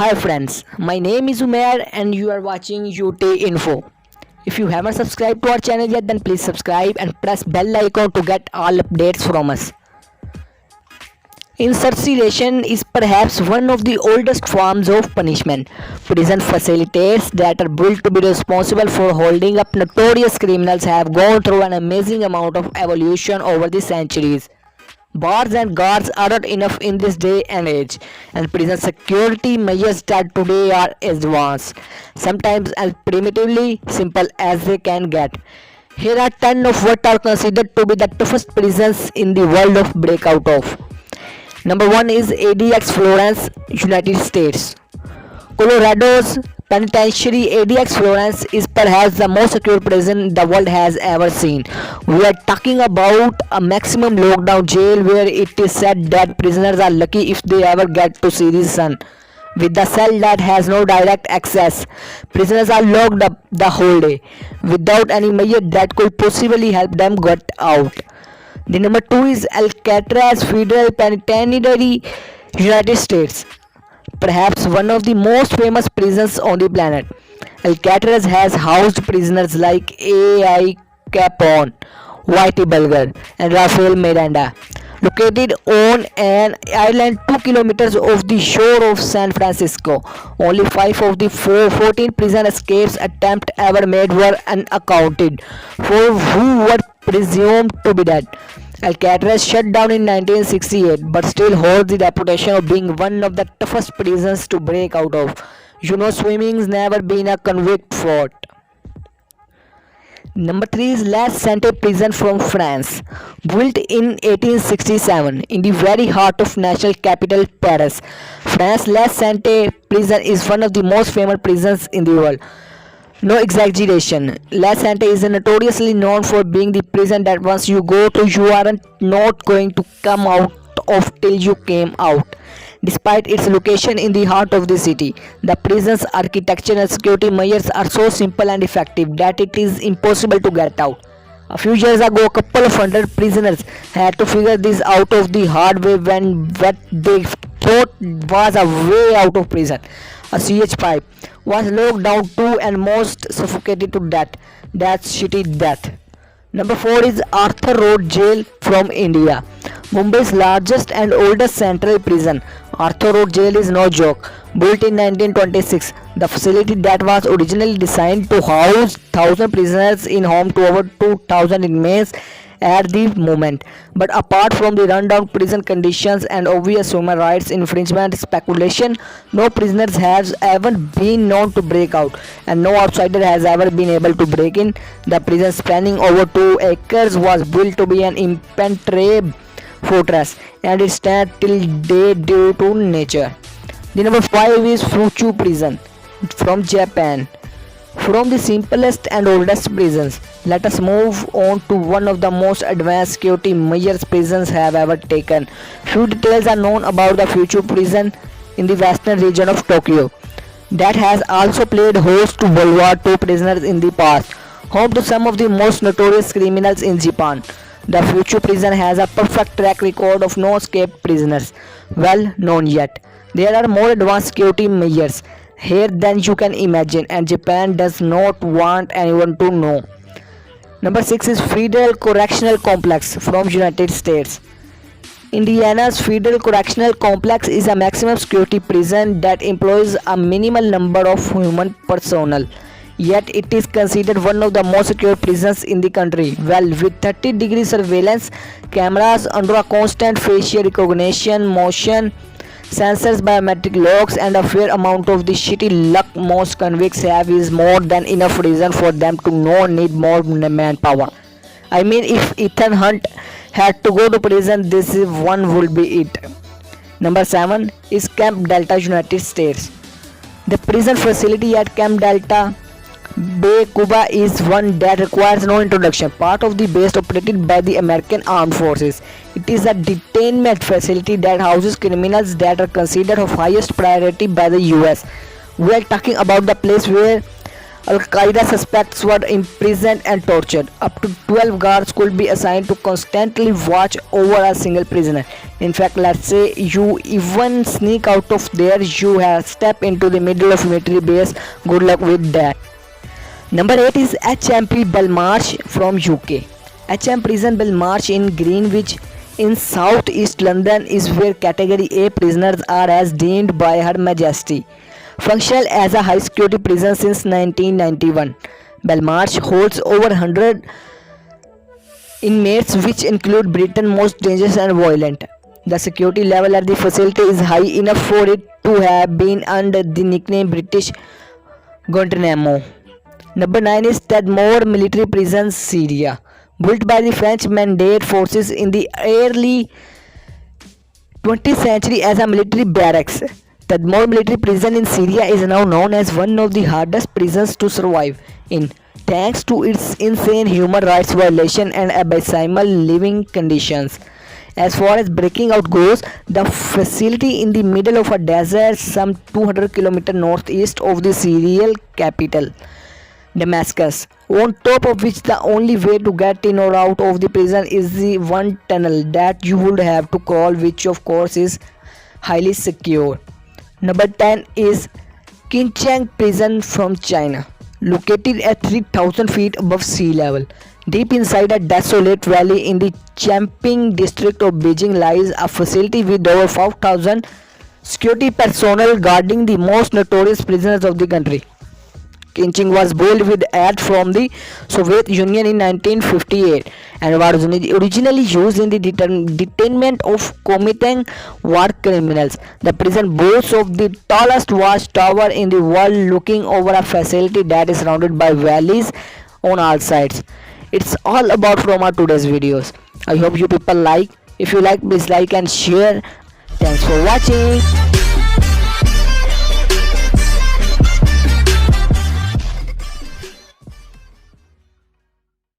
Hi friends, my name is Umair and you are watching UT Info. If you haven't subscribed to our channel yet, then please subscribe and press bell icon to get all updates from us. Incarceration is perhaps one of the oldest forms of punishment. Prison facilities that are built to be responsible for holding up notorious criminals have gone through an amazing amount of evolution over the centuries. Bars and guards aren't enough in this day and age, and prison security measures that today are advanced, sometimes as primitively simple as they can get. Here are 10 of what are considered to be the toughest prisons in the world of breakout of. Number 1 is ADX Florence, United States. Colorado's penitentiary ADX Florence is perhaps the most secure prison the world has ever seen. We are talking about a maximum lockdown jail where it is said that prisoners are lucky if they ever get to see the sun. With the cell that has no direct access, prisoners are locked up the whole day without any measure that could possibly help them get out. The number 2 is Alcatraz Federal Penitentiary, United States, perhaps one of the most famous prisons on the planet. Alcatraz has housed prisoners like A.I. Capone, Whitey Bulger, and Rafael Miranda. Located on an island 2 kilometers off the shore of San Francisco, only 5 of the 14 prison escapes attempts ever made were unaccounted for, who were presumed to be dead. Alcatraz shut down in 1968 but still holds the reputation of being one of the toughest prisons to break out of. Swimming's never been a convict fort. Number 3 is Les Sainte prison from France. Built in 1867 in the very heart of national capital Paris, France, Les Sainte prison is one of the most famous prisons in the world. No exaggeration. Les Sainte is notoriously known for being the prison that once you go to, you aren't not going to come out of till you came out. Despite its location in the heart of the city, the prison's architecture and security measures are so simple and effective that it is impossible to get out. A few years ago, a couple of hundred prisoners had to figure this out of the hard way when what they thought was a way out of prison, a CH pipe, was locked down too and most suffocated to death. That's shitty death. Number 4 is Arthur Road Jail from India. Mumbai's largest and oldest central prison, Arthur Road Jail is no joke. Built in 1926, the facility that was originally designed to house 1,000 prisoners in home to over 2,000 inmates at the moment. But apart from the rundown prison conditions and obvious human rights infringement speculation, no prisoners has ever been known to break out, and no outsider has ever been able to break in. The prison, spanning over 2 acres, was built to be an impenetrable fortress, and it stands till day due to nature. The number 5 is Fuchu prison from Japan. From the simplest and oldest prisons, let us move on to one of the most advanced security measures prisons have ever taken. Few details are known about the Fuchu prison in the western region of Tokyo that has also played host to World War II prisoners in the past, home to some of the most notorious criminals in Japan. The Fuchu prison has a perfect track record of no escaped prisoners, well known yet. There are more advanced security measures here than you can imagine, and Japan does not want anyone to know. Number 6 is Federal Correctional Complex from United States. Indiana's Federal Correctional Complex is a maximum security prison that employs a minimal number of human personnel. Yet it is considered one of the most secure prisons in the country. Well, with 30-degree surveillance cameras under a constant facial recognition, motion sensors, biometric locks, and a fair amount of the shitty luck most convicts have, is more than enough reason for them to no need more manpower. I mean, if Ethan Hunt had to go to prison, this one would be it. Number 7 is Camp Delta, United States. The prison facility at Camp Delta Bay, Cuba is one that requires no introduction. Part of the base operated by the American Armed Forces. It is a detainment facility that houses criminals that are considered of highest priority by the US. We are talking about the place where Al-Qaeda suspects were imprisoned and tortured. Up to 12 guards could be assigned to constantly watch over a single prisoner. In fact, let's say you even sneak out of there, you have step into the middle of military base. Good luck with that. Number 8 is HMP Belmarsh from UK. HM Prison Belmarsh in Greenwich in South East London is where Category A prisoners are as deemed by Her Majesty. Functional as a high security prison since 1991, Belmarsh holds over 100 inmates, which include Britain's most dangerous and violent. The security level at the facility is high enough for it to have been under the nickname British Guantanamo. Number 9 is Tadmor Military Prison, Syria. Built by the French Mandate forces in the early 20th century as a military barracks, Tadmor military prison in Syria is now known as one of the hardest prisons to survive in, thanks to its insane human rights violation and abysmal living conditions. As far as breaking out goes, the facility in the middle of a desert some 200 km northeast of the Syrian capital, Damascus, on top of which the only way to get in or out of the prison is the one tunnel that you would have to crawl, which of course is highly secure. Number 10 is Qincheng Prison from China. Located at 3000 feet above sea level, deep inside a desolate valley in the Changping district of Beijing lies a facility with over 5,000 security personnel guarding the most notorious prisoners of the country. Qincheng was built with aid from the Soviet Union in 1958 and was originally used in the detainment of Kuomintang war criminals. The prison boasts of the tallest watchtower in the world, looking over a facility that is surrounded by valleys on all sides. It's all about from our today's videos. I hope you people like. If you like, please like and share. Thanks for watching.